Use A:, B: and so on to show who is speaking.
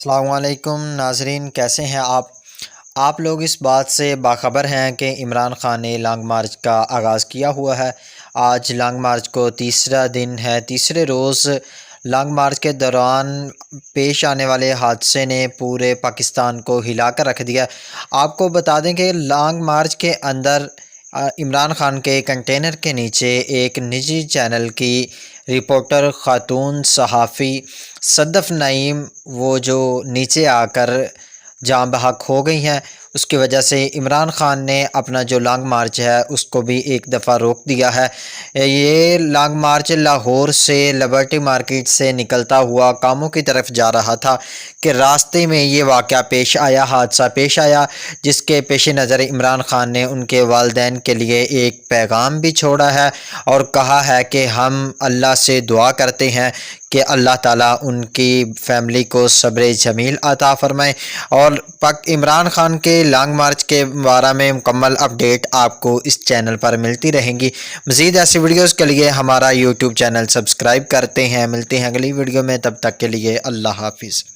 A: السلام علیکم ناظرین، کیسے ہیں آپ لوگ اس بات سے باخبر ہیں کہ عمران خان نے لانگ مارچ کا آغاز کیا ہوا ہے۔ آج لانگ مارچ کو تیسرا دن ہے۔ تیسرے روز لانگ مارچ کے دوران پیش آنے والے حادثے نے پورے پاکستان کو ہلا کر رکھ دیا۔ آپ کو بتا دیں کہ لانگ مارچ کے اندر عمران خان کے کنٹینر کے نیچے ایک نجی چینل کی رپورٹر خاتون صحافی صدف نعیم وہ جو نیچے آ کر جاں بحق ہو گئی ہیں، اس کی وجہ سے عمران خان نے اپنا جو لانگ مارچ ہے اس کو بھی ایک دفعہ روک دیا ہے۔ یہ لانگ مارچ لاہور سے لبرٹی مارکیٹ سے نکلتا ہوا کاموں کی طرف جا رہا تھا کہ راستے میں یہ واقعہ پیش آیا، حادثہ پیش آیا، جس کے پیش نظر عمران خان نے ان کے والدین کے لیے ایک پیغام بھی چھوڑا ہے اور کہا ہے کہ ہم اللہ سے دعا کرتے ہیں کہ اللہ تعالیٰ ان کی فیملی کو صبر جمیل عطا فرمائے۔ اور عمران خان کے لانگ مارچ کے بارے میں مکمل اپڈیٹ آپ کو اس چینل پر ملتی رہیں گی۔ مزید ایسی ویڈیوز کے لیے ہمارا یوٹیوب چینل سبسکرائب کرتے ہیں۔ ملتے ہیں اگلی ویڈیو میں، تب تک کے لیے اللہ حافظ۔